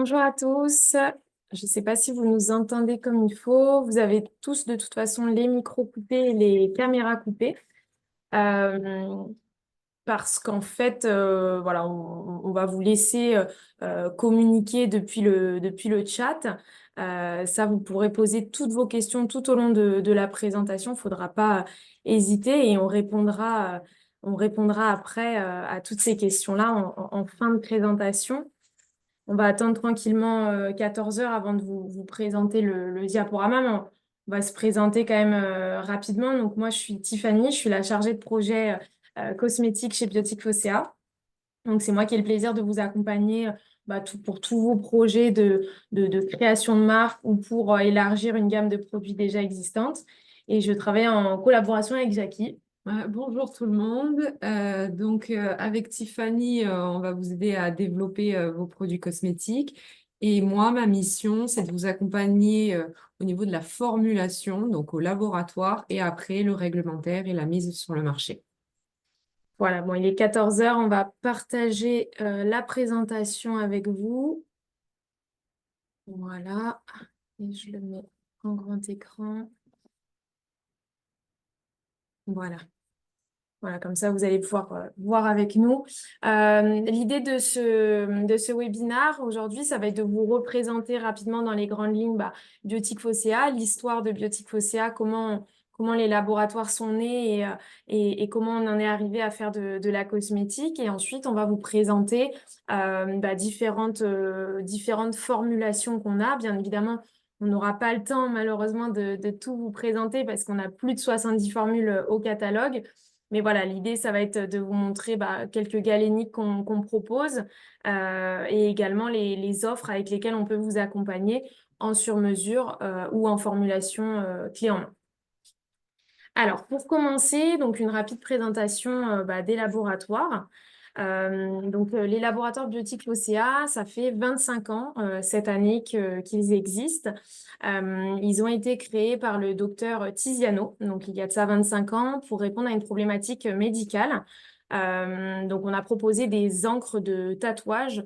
Bonjour à tous. Je ne sais pas si vous nous entendez comme il faut. Vous avez tous de toute façon les micros coupés et les caméras coupées. Euh, Parce qu'en fait, voilà, on va vous laisser communiquer depuis le chat. Ça, vous pourrez poser toutes vos questions tout au long de la présentation. Il ne faudra pas hésiter et on répondra après à toutes ces questions-là en fin de présentation. On va attendre tranquillement 14 heures avant de vous présenter le diaporama, mais on va se présenter quand même rapidement. Donc moi, je suis Tiffany, je suis la chargée de projet cosmétique chez Biotique Phocéa. Donc c'est moi qui ai le plaisir de vous accompagner pour tous vos projets de création de marque ou pour élargir une gamme de produits déjà existantes. Et je travaille en collaboration avec Jackie. Bonjour tout le monde. Avec Tiffany, on va vous aider à développer vos produits cosmétiques. Et moi, ma mission, c'est de vous accompagner au niveau de la formulation, donc au laboratoire, et après le réglementaire et la mise sur le marché. Voilà, bon, il est 14 heures, on va partager la présentation avec vous. Voilà, et je le mets en grand écran. Voilà. Voilà, comme ça, vous allez pouvoir voir avec nous. L'idée de ce webinaire aujourd'hui, ça va être de vous représenter rapidement dans les grandes lignes Biotique Phocéa, l'histoire de Biotique Phocéa, comment les laboratoires sont nés et comment on en est arrivé à faire de la cosmétique. Et ensuite, on va vous présenter différentes formulations qu'on a. Bien évidemment, on n'aura pas le temps, malheureusement, de tout vous présenter parce qu'on a plus de 70 formules au catalogue. Mais voilà, l'idée, ça va être de vous montrer quelques galéniques qu'on propose et également les offres avec lesquelles on peut vous accompagner en sur-mesure ou en formulation clé en main. Alors, pour commencer, donc une rapide présentation des laboratoires. Les laboratoires Biotique Phocéa, ça fait 25 ans cette année qu'ils existent. Ils ont été créés par le docteur Tiziano, donc il y a de ça 25 ans, pour répondre à une problématique médicale. Donc, on a proposé des encres de tatouage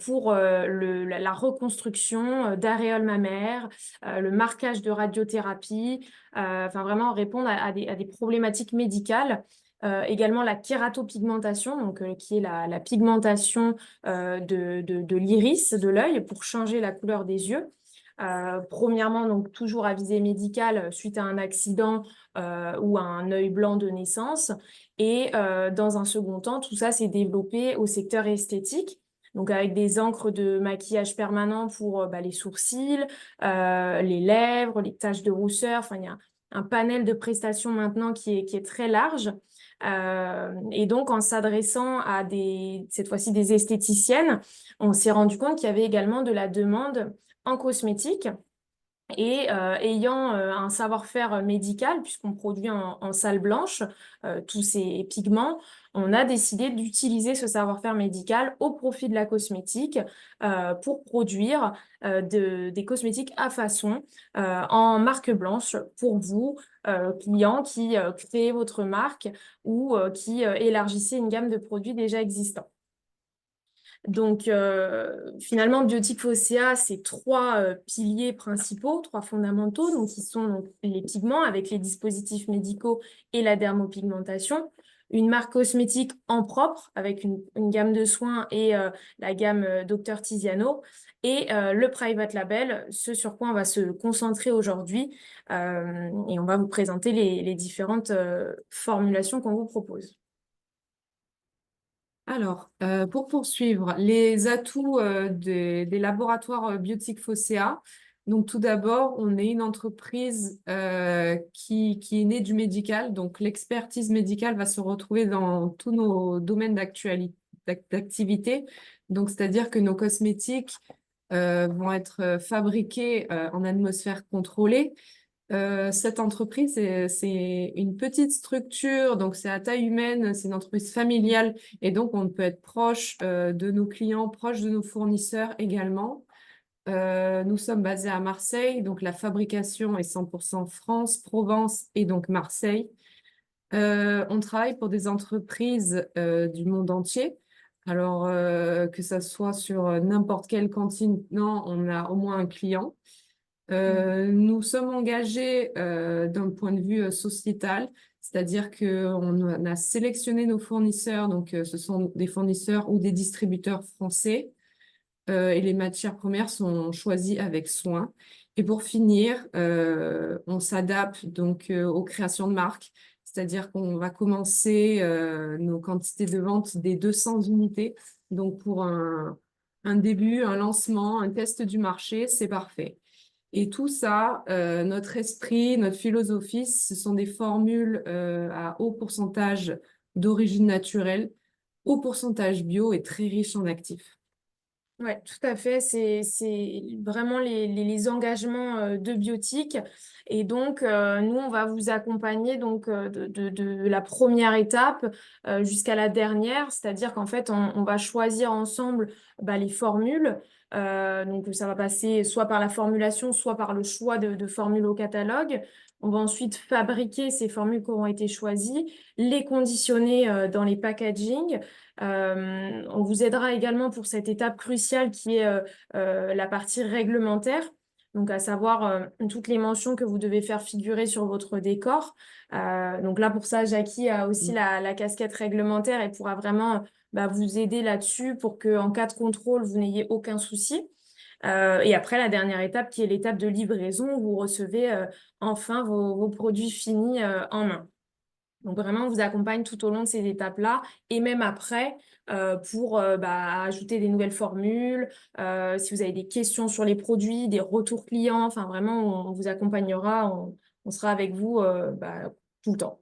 pour la reconstruction d'aréoles mammaires, le marquage de radiothérapie, enfin vraiment répondre à des problématiques médicales. Également la kératopigmentation, qui est la pigmentation de l'iris, de l'œil, pour changer la couleur des yeux. Premièrement, donc toujours à visée médicale suite à un accident ou à un œil blanc de naissance. Et dans un second temps, tout ça s'est développé au secteur esthétique. Donc avec des encres de maquillage permanent pour les sourcils, les lèvres, les taches de rousseur. Enfin, il y a un panel de prestations maintenant qui est très large. Et donc, en s'adressant à cette fois-ci des esthéticiennes, on s'est rendu compte qu'il y avait également de la demande en cosmétique. Et ayant un savoir-faire médical, puisqu'on produit en salle blanche tous ces pigments, on a décidé d'utiliser ce savoir-faire médical au profit de la cosmétique pour produire des cosmétiques à façon en marque blanche pour vous, clients qui créez votre marque ou qui élargissez une gamme de produits déjà existants. Donc, finalement, Biotique Phocéa, c'est trois piliers principaux, trois fondamentaux, donc qui sont donc, les pigments avec les dispositifs médicaux et la dermopigmentation, une marque cosmétique en propre avec une gamme de soins et la gamme Dr Tiziano, et le private label, ce sur quoi on va se concentrer aujourd'hui, et on va vous présenter les différentes formulations qu'on vous propose. Pour poursuivre, les atouts des laboratoires Biotique Phocéa. Donc, tout d'abord, on est une entreprise qui est née du médical. Donc, l'expertise médicale va se retrouver dans tous nos domaines d'activité. Donc, c'est-à-dire que nos cosmétiques vont être fabriqués en atmosphère contrôlée. Cette entreprise, c'est une petite structure, donc c'est à taille humaine, c'est une entreprise familiale et donc on peut être proche de nos clients, proche de nos fournisseurs également. Nous sommes basés à Marseille, donc la fabrication est 100% France, Provence et donc Marseille. On travaille pour des entreprises du monde entier. Alors, que ça soit sur n'importe quelle cantine, non, on a au moins un client. Mm. Nous sommes engagés d'un point de vue sociétal, c'est-à-dire qu'on a sélectionné nos fournisseurs, donc ce sont des fournisseurs ou des distributeurs français, et les matières premières sont choisies avec soin. Et pour finir, on s'adapte donc aux créations de marques, c'est-à-dire qu'on va commencer nos quantités de vente des 200 unités. Donc pour un début, un lancement, un test du marché, c'est parfait. Et tout ça, notre esprit, notre philosophie, ce sont des formules à haut pourcentage d'origine naturelle, haut pourcentage bio et très riche en actifs. Ouais, tout à fait. C'est vraiment les engagements de Biotique. Et donc, nous, on va vous accompagner donc, de la première étape jusqu'à la dernière. C'est-à-dire qu'en fait, on va choisir ensemble bah, les formules. Donc, ça va passer soit par la formulation, soit par le choix de formules au catalogue. On va ensuite fabriquer ces formules qui auront été choisies, les conditionner dans les packaging. On vous aidera également pour cette étape cruciale qui est la partie réglementaire, donc à savoir toutes les mentions que vous devez faire figurer sur votre décor. Donc là, pour ça, Jackie a aussi la casquette réglementaire et pourra vraiment bah, vous aider là-dessus pour qu'en cas de contrôle, vous n'ayez aucun souci. Et après, la dernière étape qui est l'étape de livraison où vous recevez enfin vos produits finis en main. Donc vraiment, on vous accompagne tout au long de ces étapes-là et même après pour bah, ajouter des nouvelles formules, si vous avez des questions sur les produits, des retours clients, enfin vraiment, on vous accompagnera, on sera avec vous bah, tout le temps.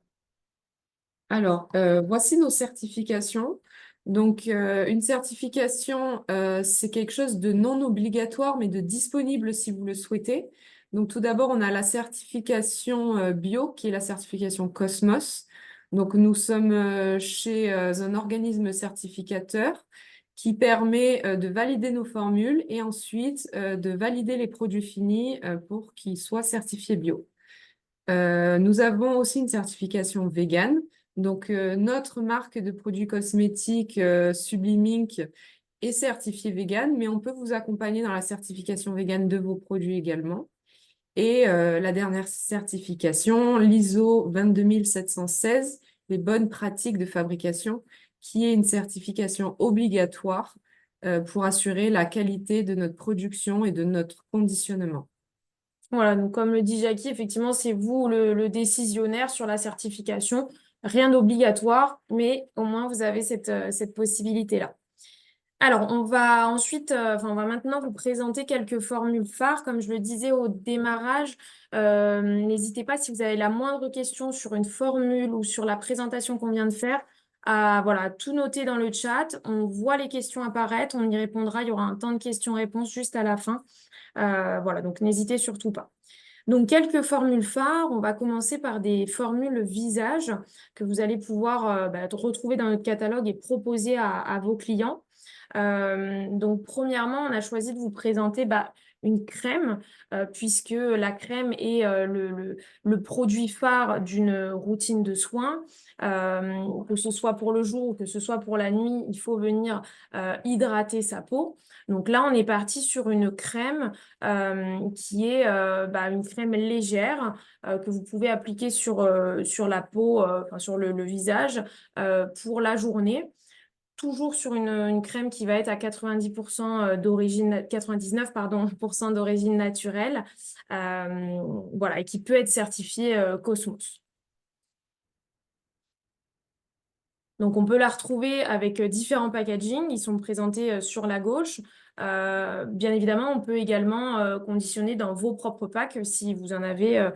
Alors, voici nos certifications. Donc, une certification, c'est quelque chose de non obligatoire, mais de disponible si vous le souhaitez. Donc, tout d'abord, on a la certification bio, qui est la certification Cosmos. Donc, nous sommes chez un organisme certificateur qui permet de valider nos formules et ensuite de valider les produits finis pour qu'ils soient certifiés bio. Nous avons aussi une certification vegan. Donc, notre marque de produits cosmétiques Sublime Ink est certifiée vegan, mais on peut vous accompagner dans la certification vegan de vos produits également. Et la dernière certification, l'ISO 22716, les bonnes pratiques de fabrication, qui est une certification obligatoire pour assurer la qualité de notre production et de notre conditionnement. Voilà, donc comme le dit Jackie, effectivement, c'est vous le décisionnaire sur la certification. Rien d'obligatoire, mais au moins vous avez cette possibilité-là. Alors, on va ensuite, on va maintenant vous présenter quelques formules phares. Comme je le disais au démarrage, n'hésitez pas si vous avez la moindre question sur une formule ou sur la présentation qu'on vient de faire, à voilà, tout noter dans le chat. On voit les questions apparaître, on y répondra. Il y aura un temps de questions-réponses juste à la fin. Voilà, donc n'hésitez surtout pas. Donc, quelques formules phares. On va commencer par des formules visage que vous allez pouvoir bah, retrouver dans notre catalogue et proposer à vos clients. Donc, premièrement, on a choisi de vous présenter bah, une crème, puisque la crème est le produit phare d'une routine de soins. Que ce soit pour le jour ou que ce soit pour la nuit, il faut venir hydrater sa peau. Donc là, on est parti sur une crème qui est bah, une crème légère que vous pouvez appliquer sur la peau, enfin, sur le visage pour la journée. Toujours sur une crème qui va être à 90% d'origine, 99 pardon, % d'origine naturelle, voilà, et qui peut être certifiée Cosmos. Donc, on peut la retrouver avec différents packaging. Ils sont présentés sur la gauche. Bien évidemment, on peut également conditionner dans vos propres packs si vous en avez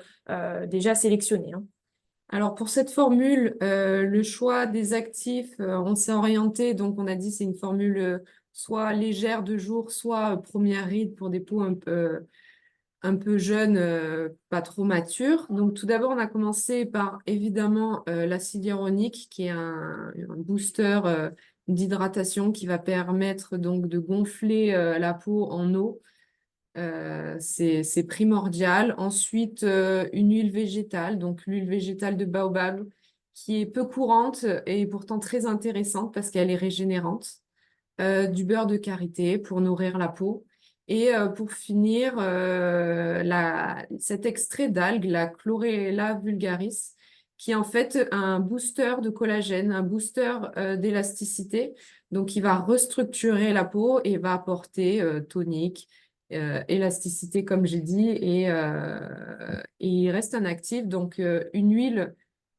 déjà sélectionné, hein. Alors pour cette formule, le choix des actifs, on s'est orienté, donc on a dit c'est une formule soit légère de jour, soit première ride pour des peaux un peu jeunes, pas trop matures. Donc tout d'abord, on a commencé par évidemment l'acide hyaluronique, qui est un booster d'hydratation qui va permettre donc de gonfler la peau en eau. C'est primordial. Ensuite, une huile végétale, donc l'huile végétale de baobab, qui est peu courante et pourtant très intéressante parce qu'elle est régénérante. du beurre de karité pour nourrir la peau. Et pour finir, cet extrait d'algue, la Chlorella vulgaris, qui est en fait un booster de collagène, un booster d'élasticité. Donc, il va restructurer la peau et va apporter tonique, élasticité, comme j'ai dit, et il reste un actif. Donc, une huile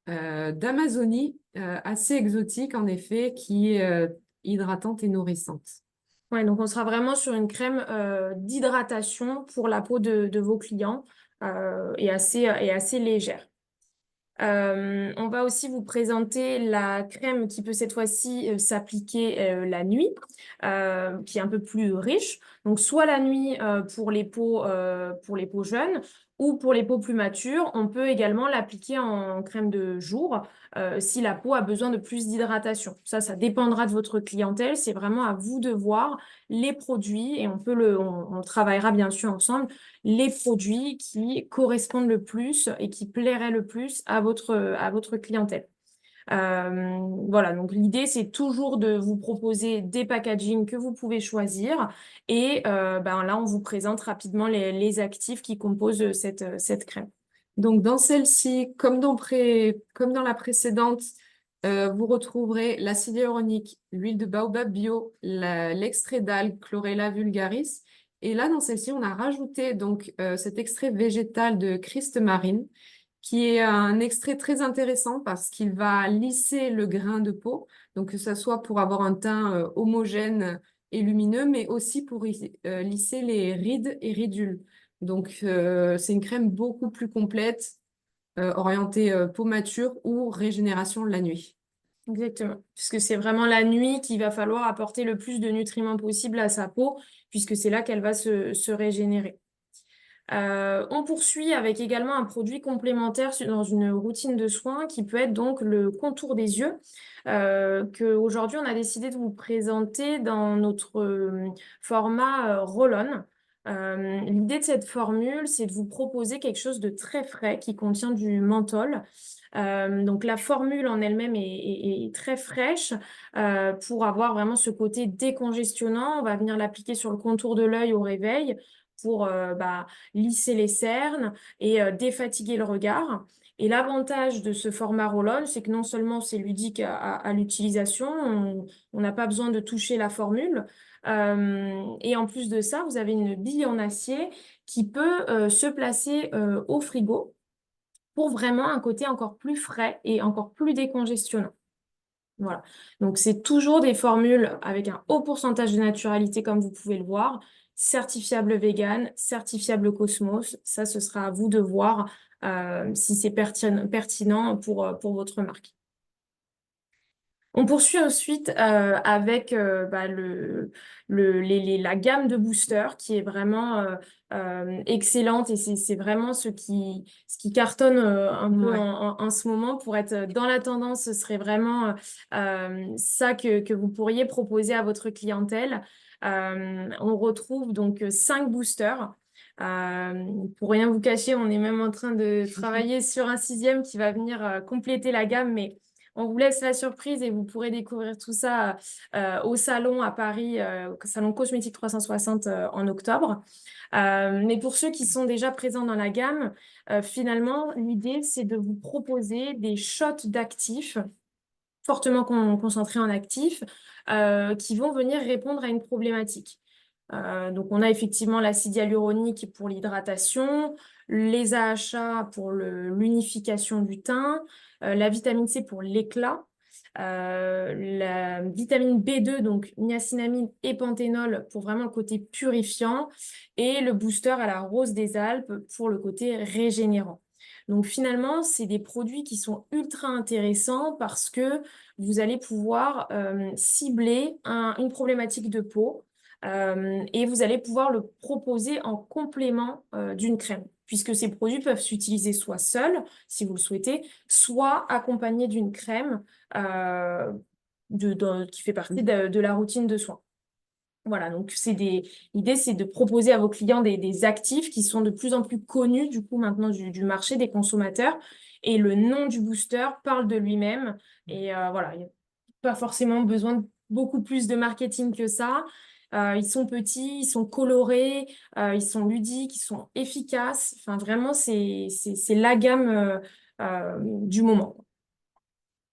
d'Amazonie assez exotique, en effet, qui est hydratante et nourrissante. Ouais, donc on sera vraiment sur une crème d'hydratation pour la peau de vos clients et assez légère. On va aussi vous présenter la crème qui peut cette fois-ci s'appliquer la nuit, qui est un peu plus riche. Donc soit la nuit pour les peaux jeunes ou pour les peaux plus matures. On peut également l'appliquer en crème de jour si la peau a besoin de plus d'hydratation. Ça dépendra de votre clientèle. C'est vraiment à vous de voir les produits et on travaillera bien sûr ensemble les produits qui correspondent le plus et qui plairaient le plus à votre clientèle. Voilà, donc l'idée, c'est toujours de vous proposer des packagings que vous pouvez choisir. Et là, on vous présente rapidement les actifs qui composent cette crème. Donc, dans celle-ci, comme dans la précédente, vous retrouverez l'acide hyaluronique, l'huile de baobab bio, l'extrait d'algue Chlorella vulgaris. Et là, dans celle-ci, on a rajouté donc cet extrait végétal de Christ marine, qui est un extrait très intéressant parce qu'il va lisser le grain de peau, donc que ce soit pour avoir un teint homogène et lumineux, mais aussi pour lisser les rides et ridules. Donc, c'est une crème beaucoup plus complète, orientée peau mature ou régénération la nuit. Exactement, puisque c'est vraiment la nuit qu'il va falloir apporter le plus de nutriments possible à sa peau, puisque c'est là qu'elle va se régénérer. On poursuit avec également un produit complémentaire dans une routine de soins qui peut être donc le contour des yeux, qu'aujourd'hui on a décidé de vous présenter dans notre format roll-on. L'idée de cette formule, c'est de vous proposer quelque chose de très frais qui contient du menthol. Donc la formule en elle-même est très fraîche pour avoir vraiment ce côté décongestionnant. On va venir l'appliquer sur le contour de l'œil au réveil pour lisser les cernes et défatiguer le regard. Et l'avantage de ce format roll-on, c'est que non seulement c'est ludique à l'utilisation, on n'a pas besoin de toucher la formule. Et en plus de ça, vous avez une bille en acier qui peut se placer au frigo pour vraiment un côté encore plus frais et encore plus décongestionnant. Voilà. Donc, c'est toujours des formules avec un haut pourcentage de naturalité, comme vous pouvez le voir, certifiable vegan, certifiable Cosmos. Ça, ce sera à vous de voir si c'est pertinent pour votre marque. On poursuit ensuite avec la gamme de boosters qui est vraiment excellente et c'est vraiment ce qui cartonne un peu Ouais. en ce moment. Pour être dans la tendance, ce serait vraiment ça que vous pourriez proposer à votre clientèle. On retrouve donc 5 boosters. Pour rien vous cacher, on est même en train de travailler sur un 6e qui va venir compléter la gamme, mais on vous laisse la surprise et vous pourrez découvrir tout ça au salon à Paris, au salon Cosmétique 360 en octobre. Mais pour ceux qui sont déjà présents dans la gamme, finalement, l'idée, c'est de vous proposer des shots d'actifs fortement concentrés en actifs qui vont venir répondre à une problématique. Donc, on a effectivement l'acide hyaluronique pour l'hydratation, les AHA pour l'unification du teint, la vitamine C pour l'éclat, la vitamine B2, donc niacinamide et panthénol pour vraiment le côté purifiant, et le booster à la rose des Alpes pour le côté régénérant. Donc finalement, c'est des produits qui sont ultra intéressants parce que vous allez pouvoir cibler une problématique de peau et vous allez pouvoir le proposer en complément d'une crème, puisque ces produits peuvent s'utiliser soit seuls, si vous le souhaitez, soit accompagnés d'une crème euh, qui fait partie de la routine de soins. Voilà, donc l'idée, c'est de proposer à vos clients des actifs qui sont de plus en plus connus du coup maintenant du marché des consommateurs. Et le nom du booster parle de lui-même. Et voilà, il n'y a pas forcément besoin de beaucoup plus de marketing que ça. Ils sont petits, ils sont colorés, ils sont ludiques, ils sont efficaces. Enfin, vraiment, c'est la gamme du moment.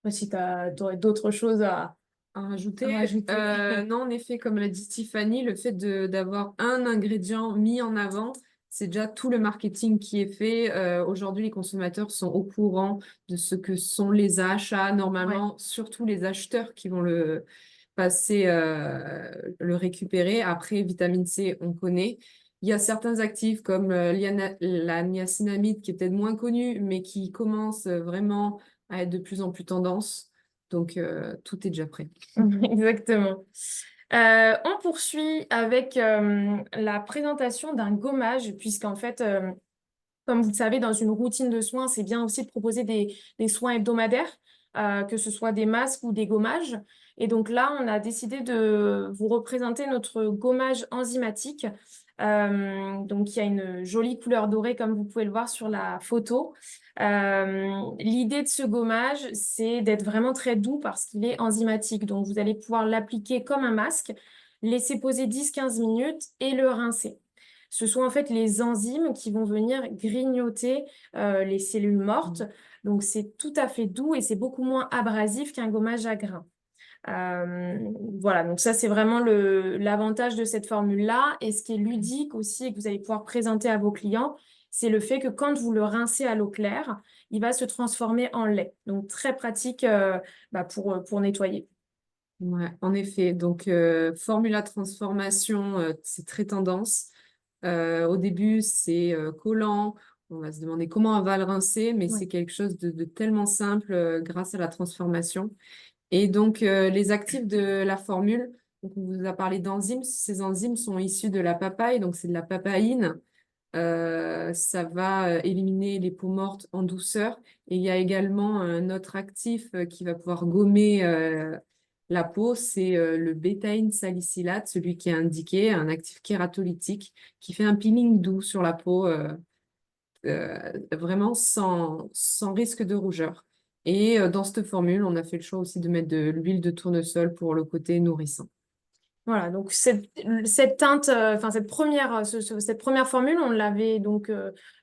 Je sais pas si tu aurais d'autres choses À à rajouter, rajouter. non, en effet, comme l'a dit Tiffany, le fait d'avoir un ingrédient mis en avant, c'est déjà tout le marketing qui est fait. Aujourd'hui, les consommateurs sont au courant de ce que sont les achats. Ouais. Normalement, surtout les acheteurs qui vont le passer, le récupérer. Après, vitamine C, on connaît. Il y a certains actifs comme la niacinamide qui est peut-être moins connue, mais qui commence vraiment à être de plus en plus tendance. Donc, tout est déjà prêt. Exactement. On poursuit avec la présentation d'un gommage, puisqu'en fait, comme vous le savez, dans une routine de soins, c'est bien aussi de proposer des soins hebdomadaires, que ce soit des masques ou des gommages. Et donc là, on a décidé de vous représenter notre gommage enzymatique. Donc, il y a une jolie couleur dorée, comme vous pouvez le voir sur la photo. L'idée de ce gommage, c'est d'être vraiment très doux parce qu'il est enzymatique. Donc, vous allez pouvoir l'appliquer comme un masque, laisser poser 10-15 minutes et le rincer. Ce sont en fait les enzymes qui vont venir grignoter les cellules mortes. Donc, c'est tout à fait doux et c'est beaucoup moins abrasif qu'un gommage à grains. Voilà, donc ça, c'est vraiment l'avantage de cette formule-là. Et ce qui est ludique aussi et que vous allez pouvoir présenter à vos clients, c'est le fait que quand vous le rincez à l'eau claire, il va se transformer en lait. Donc, très pratique pour nettoyer. Ouais, en effet. Donc, formula transformation, c'est très tendance. Au début, c'est collant. On va se demander comment on va le rincer, mais Ouais. c'est quelque chose de tellement simple grâce à la transformation. Et donc, les actifs de la formule, donc on vous a parlé d'enzymes. Ces enzymes sont issus de la papaye, donc c'est de la papaïne. Ça va éliminer les peaux mortes en douceur. Et il y a également un autre actif qui va pouvoir gommer la peau, c'est le bétaïne salicylate, celui qui est indiqué, un actif kératolytique qui fait un peeling doux sur la peau, vraiment sans risque de rougeur. Et dans cette formule, on a fait le choix aussi de mettre de l'huile de tournesol pour le côté nourrissant. Voilà, donc cette teinte, enfin cette première formule, on l'avait donc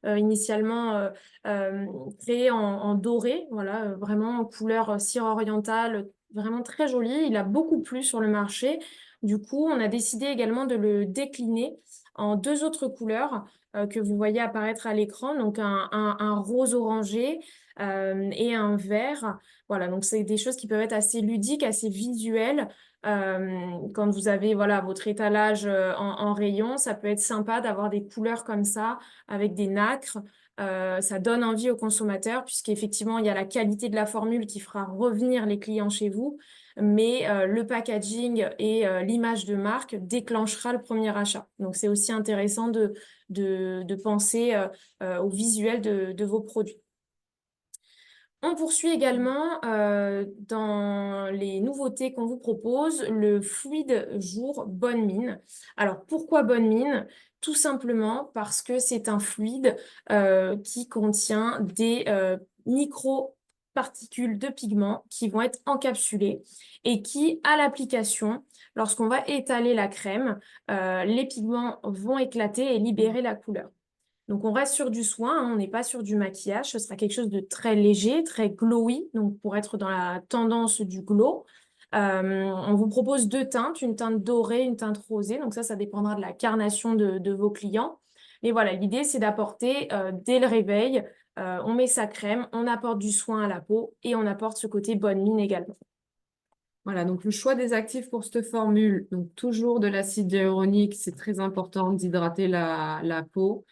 initialement créée en doré, voilà, vraiment en couleur cire orientale, vraiment très joli. Il a beaucoup plu sur le marché. Du coup, on a décidé également de le décliner en deux autres couleurs que vous voyez apparaître à l'écran, donc un rose orangé et un vert. Voilà, donc c'est des choses qui peuvent être assez ludiques, assez visuelles. Quand vous avez voilà, votre étalage en rayon, ça peut être sympa d'avoir des couleurs comme ça, avec des nacres. Ça donne envie aux consommateurs, puisqu'effectivement, il y a la qualité de la formule qui fera revenir les clients chez vous, mais le packaging et l'image de marque déclenchera le premier achat. Donc, c'est aussi intéressant de penser au visuel de vos produits. On poursuit également dans les nouveautés qu'on vous propose, le fluide jour Bonne Mine. Alors pourquoi Bonne Mine? Tout simplement parce que c'est un fluide qui contient des micro-particules de pigments qui vont être encapsulées et qui, à l'application, lorsqu'on va étaler la crème, les pigments vont éclater et libérer la couleur. Donc, on reste sur du soin, hein, on n'est pas sur du maquillage. Ce sera quelque chose de très léger, très glowy, donc pour être dans la tendance du glow. On vous propose deux teintes, une teinte dorée, une teinte rosée. Donc ça dépendra de la carnation de vos clients. Mais voilà, l'idée, c'est d'apporter dès le réveil, on met sa crème, on apporte du soin à la peau et on apporte ce côté bonne mine également. Voilà, donc le choix des actifs pour cette formule, donc toujours de l'acide hyaluronique, c'est très important d'hydrater la peau.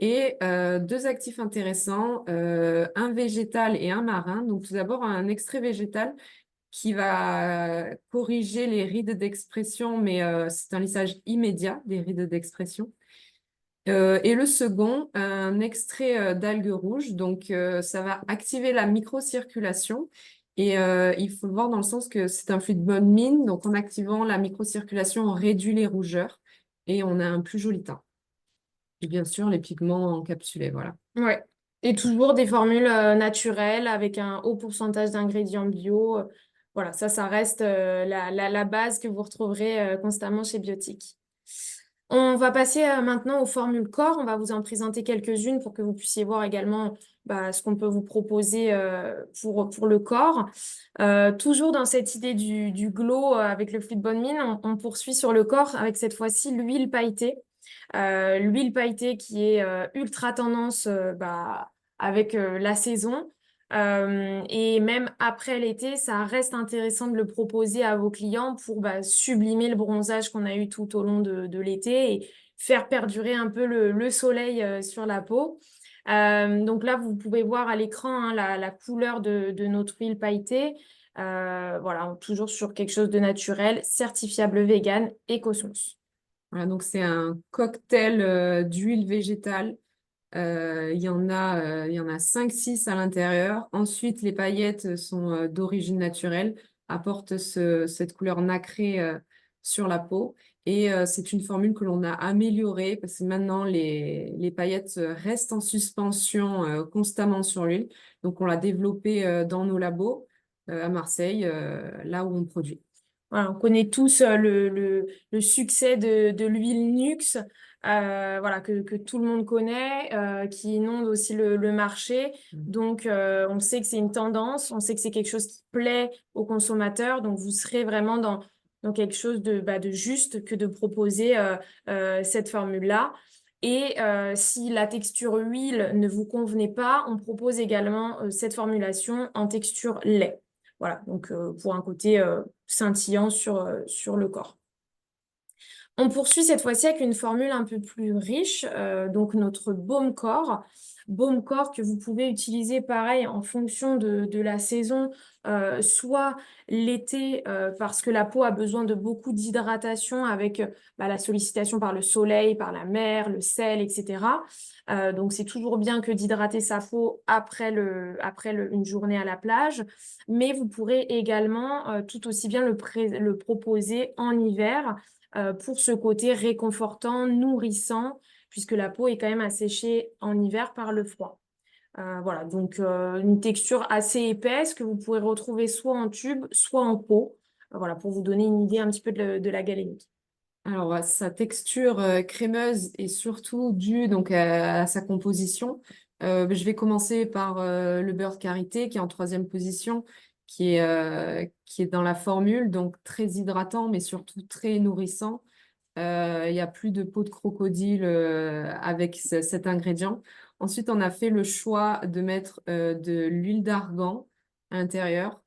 Et deux actifs intéressants, un végétal et un marin. Donc tout d'abord un extrait végétal qui va corriger les rides d'expression, mais c'est un lissage immédiat des rides d'expression. Et le second, un extrait d'algues rouges. Donc, ça va activer la microcirculation. Et il faut le voir dans le sens que c'est un fluide bonne mine. Donc, en activant la microcirculation, on réduit les rougeurs et on a un plus joli teint. Et bien sûr, les pigments encapsulés, voilà. Ouais. Et toujours des formules naturelles avec un haut pourcentage d'ingrédients bio. Voilà, ça reste la base que vous retrouverez constamment chez Biotique. On va passer maintenant aux formules corps. On va vous en présenter quelques-unes pour que vous puissiez voir également ce qu'on peut vous proposer pour le corps. Toujours dans cette idée du glow avec le fluide bonne mine, on poursuit sur le corps avec cette fois-ci l'huile pailletée. L'huile pailletée qui est ultra tendance avec la saison. Et même après l'été, ça reste intéressant de le proposer à vos clients pour sublimer le bronzage qu'on a eu tout au long de l'été et faire perdurer un peu le soleil sur la peau. Donc là, vous pouvez voir à l'écran hein, la couleur de notre huile pailletée. Voilà, toujours sur quelque chose de naturel, certifiable vegan, éco-source. Voilà, donc c'est un cocktail d'huile végétale. Il y en a 5-6 à l'intérieur. Ensuite, les paillettes sont d'origine naturelle, apportent cette couleur nacrée sur la peau. Et c'est une formule que l'on a améliorée parce que maintenant, les paillettes restent en suspension constamment sur l'huile. Donc, on l'a développée dans nos labos à Marseille, là où on produit. Voilà, on connaît tous le succès de l'huile Nux, voilà, que tout le monde connaît, qui inonde aussi le marché. Donc, on sait que c'est une tendance, on sait que c'est quelque chose qui plaît aux consommateurs. Donc, vous serez vraiment dans quelque chose de juste que de proposer cette formule-là. Et si la texture huile ne vous convenait pas, on propose également cette formulation en texture lait. Voilà, donc pour un côté scintillant sur le corps. On poursuit cette fois-ci avec une formule un peu plus riche, donc notre baume corps. Baume corps que vous pouvez utiliser pareil en fonction de la saison, soit l'été parce que la peau a besoin de beaucoup d'hydratation avec la sollicitation par le soleil, par la mer, le sel, etc. Donc c'est toujours bien que d'hydrater sa peau après une journée à la plage, mais vous pourrez également tout aussi bien le proposer en hiver pour ce côté réconfortant, nourrissant, puisque la peau est quand même asséchée en hiver par le froid. Voilà, donc une texture assez épaisse que vous pourrez retrouver soit en tube, soit en pot. Voilà, pour vous donner une idée un petit peu de la galénique. Alors, sa texture crémeuse est surtout due donc, à sa composition. Je vais commencer par le beurre de karité qui est en troisième position, qui est dans la formule, donc très hydratant, mais surtout très nourrissant. Il y a plus de peau de crocodile avec cet ingrédient. Ensuite, on a fait le choix de mettre de l'huile d'argan à l'intérieur.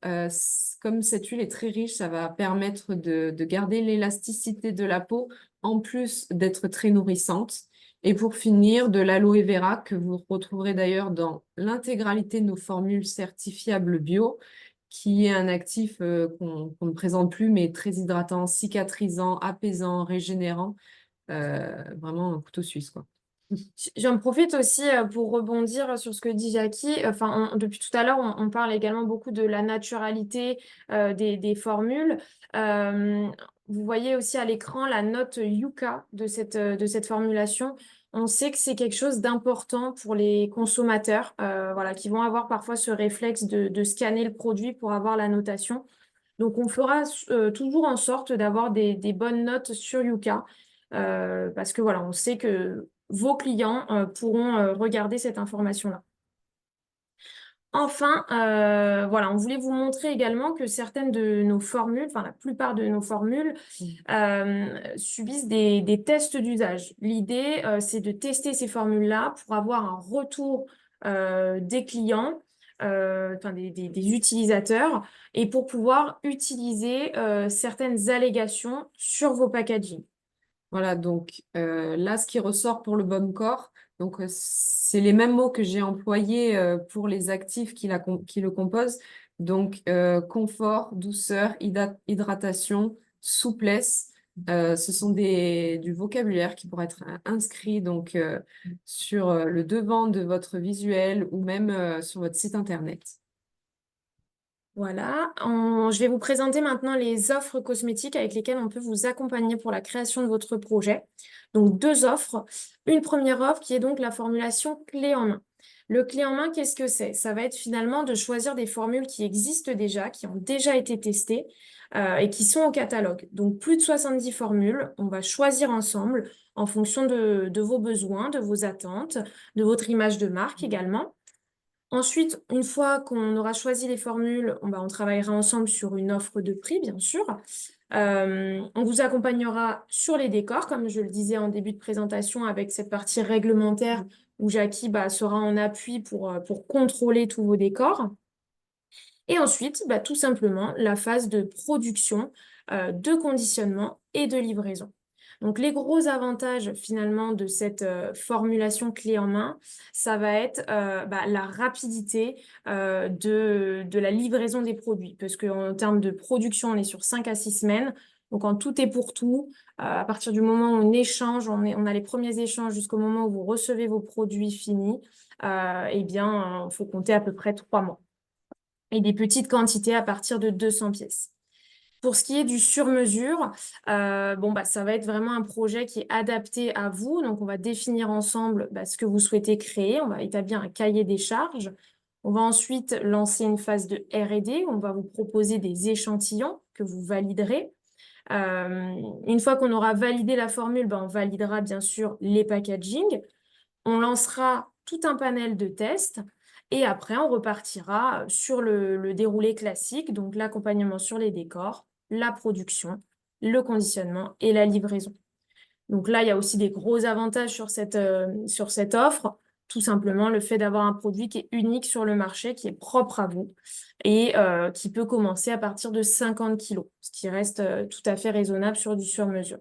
Comme cette huile est très riche, ça va permettre de garder l'élasticité de la peau, en plus d'être très nourrissante. Et pour finir, de l'aloe vera que vous retrouverez d'ailleurs dans l'intégralité de nos formules certifiables bio, qui est un actif qu'on ne présente plus, mais très hydratant, cicatrisant, apaisant, régénérant. Vraiment un couteau suisse, quoi. J'en profite aussi pour rebondir sur ce que dit Jackie. Enfin, depuis tout à l'heure, on parle également beaucoup de la naturalité des formules. Euh, Vous voyez aussi à l'écran la note Yuka de cette formulation. On sait que c'est quelque chose d'important pour les consommateurs, voilà, qui vont avoir parfois ce réflexe de scanner le produit pour avoir la notation. Donc, on fera toujours en sorte d'avoir des bonnes notes sur Yuka, parce que voilà, on sait que vos clients pourront regarder cette information-là. Enfin, voilà, on voulait vous montrer également que certaines de nos formules, enfin la plupart de nos formules, subissent des tests d'usage. L'idée, c'est de tester ces formules-là pour avoir un retour des clients, enfin des utilisateurs, et pour pouvoir utiliser certaines allégations sur vos packaging. Voilà, donc là, ce qui ressort pour le baume corps, donc c'est les mêmes mots que j'ai employés pour les actifs qui le composent. Donc confort, douceur, hydratation, souplesse. Ce sont du vocabulaire qui pourrait être inscrit donc sur le devant de votre visuel ou même sur votre site internet. Voilà, je vais vous présenter maintenant les offres cosmétiques avec lesquelles on peut vous accompagner pour la création de votre projet. Donc deux offres. Une première offre qui est donc la formulation clé en main. Le clé en main, qu'est-ce que c'est? Ça va être finalement de choisir des formules qui existent déjà, qui ont déjà été testées et qui sont au catalogue. Donc, plus de 70 formules, on va choisir ensemble en fonction de vos besoins, de vos attentes, de votre image de marque également. Ensuite, une fois qu'on aura choisi les formules, on travaillera ensemble sur une offre de prix, bien sûr. On vous accompagnera sur les décors, comme je le disais en début de présentation, avec cette partie réglementaire où Jackie sera en appui pour contrôler tous vos décors. Et ensuite, tout simplement, la phase de production, de conditionnement et de livraison. Donc, les gros avantages finalement de cette formulation clé en main, ça va être la rapidité de la livraison des produits. Parce qu'en termes de production, on est sur 5 à 6 semaines. Donc, en tout et pour tout, à partir du moment où on échange, on a les premiers échanges jusqu'au moment où vous recevez vos produits finis, il faut compter à peu près 3 mois. Et des petites quantités à partir de 200 pièces. Pour ce qui est du sur-mesure, ça va être vraiment un projet qui est adapté à vous. Donc, on va définir ensemble ce que vous souhaitez créer. On va établir un cahier des charges. On va ensuite lancer une phase de R&D. On va vous proposer des échantillons que vous validerez. Une fois qu'on aura validé la formule, on validera bien sûr les packaging. On lancera tout un panel de tests. Et après, on repartira sur le déroulé classique, donc l'accompagnement sur les décors, la production, le conditionnement et la livraison. Donc là, il y a aussi des gros avantages sur cette offre. Tout simplement, le fait d'avoir un produit qui est unique sur le marché, qui est propre à vous et qui peut commencer à partir de 50 kilos, ce qui reste tout à fait raisonnable sur du sur-mesure.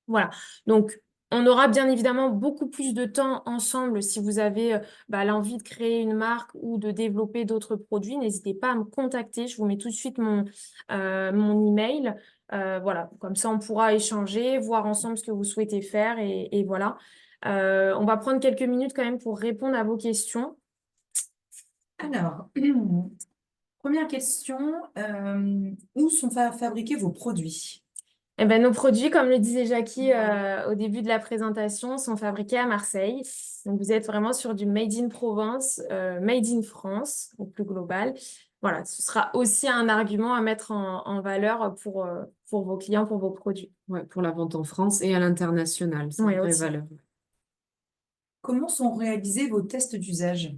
Voilà, donc on aura bien évidemment beaucoup plus de temps ensemble si vous avez l'envie de créer une marque ou de développer d'autres produits. N'hésitez pas à me contacter, je vous mets tout de suite mon email. Voilà, comme ça on pourra échanger, voir ensemble ce que vous souhaitez faire et voilà. On va prendre quelques minutes quand même pour répondre à vos questions. Alors, première question, où sont fabriqués vos produits? Eh ben, nos produits, comme le disait Jackie au début de la présentation, sont fabriqués à Marseille. Donc, vous êtes vraiment sur du Made in Provence, Made in France, au plus global. Voilà, ce sera aussi un argument à mettre en valeur pour vos clients, pour vos produits. Ouais, pour la vente en France et à l'international, c'est Oui, une vraie aussi. valeur. Comment sont réalisés vos tests d'usage?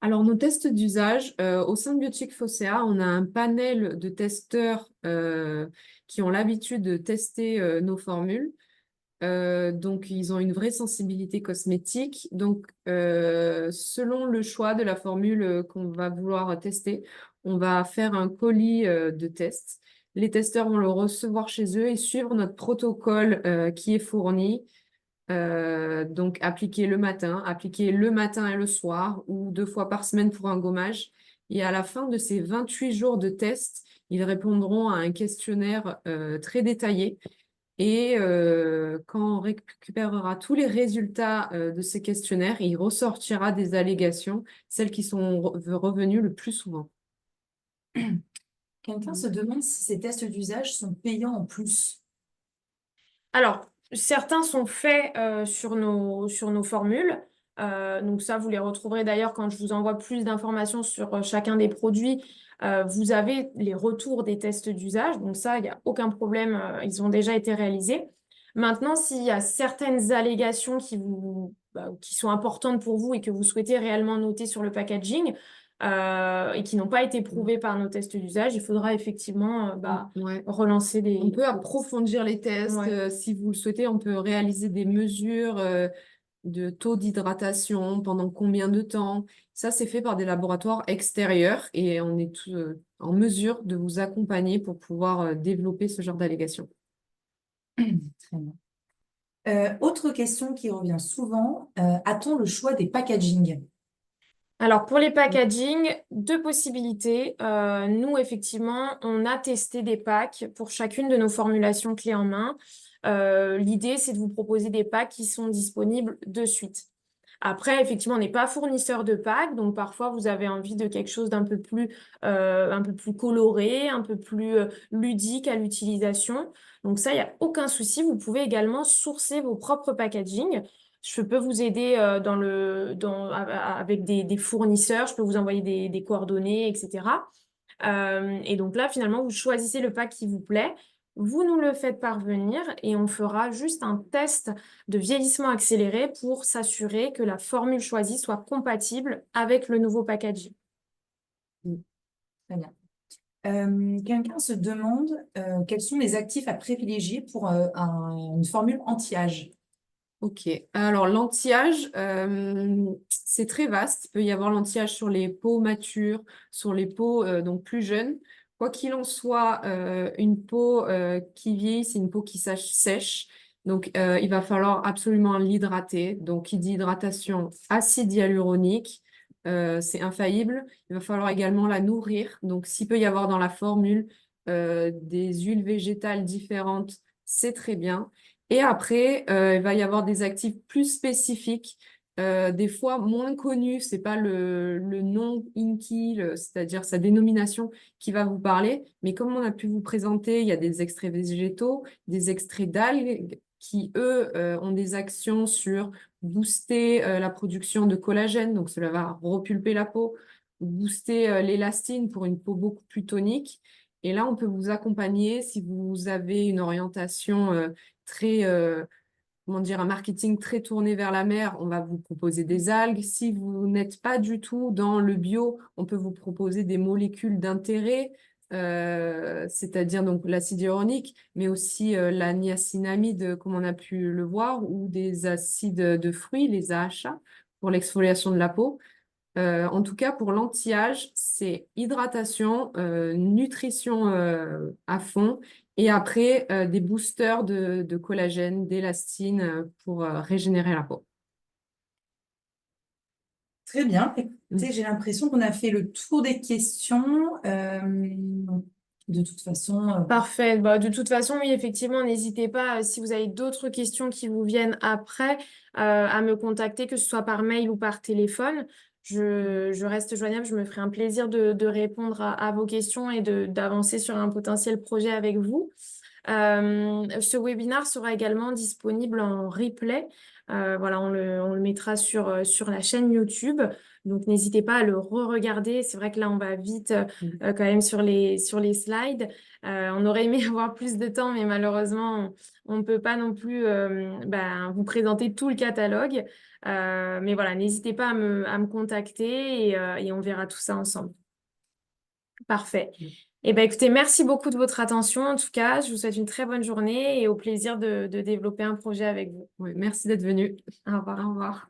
Alors, nos tests d'usage, au sein de Biotique Phocéa, on a un panel de testeurs qui ont l'habitude de tester nos formules. Donc, ils ont une vraie sensibilité cosmétique. Donc, selon le choix de la formule qu'on va vouloir tester, on va faire un colis de tests. Les testeurs vont le recevoir chez eux et suivre notre protocole qui est fourni. Donc, appliquer le matin et le soir ou 2 fois par semaine pour un gommage. Et à la fin de ces 28 jours de tests, ils répondront à un questionnaire très détaillé. Et quand on récupérera tous les résultats de ces questionnaires, il ressortira des allégations, celles qui sont revenues le plus souvent. Quelqu'un se demande si ces tests d'usage sont payants en plus. Alors, certains sont faits sur nos formules. Donc ça, vous les retrouverez d'ailleurs quand je vous envoie plus d'informations sur chacun des produits. Vous avez les retours des tests d'usage. Donc ça, il n'y a aucun problème. Ils ont déjà été réalisés. Maintenant, s'il y a certaines allégations qui sont importantes pour vous et que vous souhaitez réellement noter sur le packaging, et qui n'ont pas été prouvées par nos tests d'usage, il faudra effectivement Ouais. relancer des... On peut approfondir les tests. Ouais. Si vous le souhaitez, on peut réaliser des mesures de taux d'hydratation, pendant combien de temps. Ça, c'est fait par des laboratoires extérieurs et on est en mesure de vous accompagner pour pouvoir développer ce genre d'allégations. Très bien. Autre question qui revient souvent, a-t-on le choix des packaging? Alors, pour les packaging, deux possibilités. Nous, effectivement, on a testé des packs pour chacune de nos formulations clés en main. L'idée, c'est de vous proposer des packs qui sont disponibles de suite. Après, effectivement, on n'est pas fournisseur de packs, donc parfois vous avez envie de quelque chose d'un peu plus coloré, un peu plus ludique à l'utilisation. Donc ça, il n'y a aucun souci. Vous pouvez également sourcer vos propres packaging. Je peux vous aider avec des fournisseurs, je peux vous envoyer des coordonnées, etc. Et donc là, finalement, vous choisissez le pack qui vous plaît, vous nous le faites parvenir et on fera juste un test de vieillissement accéléré pour s'assurer que la formule choisie soit compatible avec le nouveau packaging. Très bien. Quelqu'un se demande quels sont les actifs à privilégier pour une formule anti-âge. Ok, alors l'anti-âge, c'est très vaste. Il peut y avoir l'anti-âge sur les peaux matures, sur les peaux donc plus jeunes. Quoi qu'il en soit, une peau qui vieillit, c'est une peau qui sèche. Donc, il va falloir absolument l'hydrater. Donc, qui dit hydratation, acide hyaluronique, c'est infaillible. Il va falloir également la nourrir. Donc, s'il peut y avoir dans la formule des huiles végétales différentes, c'est très bien. Et après, il va y avoir des actifs plus spécifiques, des fois moins connus. C'est pas le nom INCI, c'est-à-dire sa dénomination, qui va vous parler. Mais comme on a pu vous présenter, il y a des extraits végétaux, des extraits d'algues qui, eux, ont des actions sur booster la production de collagène. Donc, cela va repulper la peau, booster l'élastine pour une peau beaucoup plus tonique. Et là, on peut vous accompagner si vous avez une orientation très, comment dire, un marketing très tourné vers la mer, on va vous proposer des algues. Si vous n'êtes pas du tout dans le bio, on peut vous proposer des molécules d'intérêt, c'est-à-dire donc l'acide hyaluronique, mais aussi la niacinamide, comme on a pu le voir, ou des acides de fruits, les AHA, pour l'exfoliation de la peau. En tout cas, pour l'anti-âge, c'est hydratation, nutrition à fond et après des boosters de collagène, d'élastine pour régénérer la peau. Très bien. Écoutez, j'ai l'impression qu'on a fait le tour des questions. De toute façon. Parfait. Bah, de toute façon, oui, effectivement, n'hésitez pas, si vous avez d'autres questions qui vous viennent après, à me contacter, que ce soit par mail ou par téléphone. Je reste joignable, je me ferai un plaisir de répondre à vos questions et d'avancer sur un potentiel projet avec vous. Ce webinaire sera également disponible en replay. Voilà, on le mettra sur la chaîne YouTube. Donc, n'hésitez pas à le re-regarder. C'est vrai que là, on va vite quand même sur les slides. On aurait aimé avoir plus de temps, mais malheureusement, on ne peut pas non plus vous présenter tout le catalogue. Mais voilà, n'hésitez pas à me contacter et on verra tout ça ensemble. Parfait. Eh ben, écoutez, merci beaucoup de votre attention. En tout cas, je vous souhaite une très bonne journée et au plaisir de développer un projet avec vous. Oui, merci d'être venu. Au revoir. Au revoir.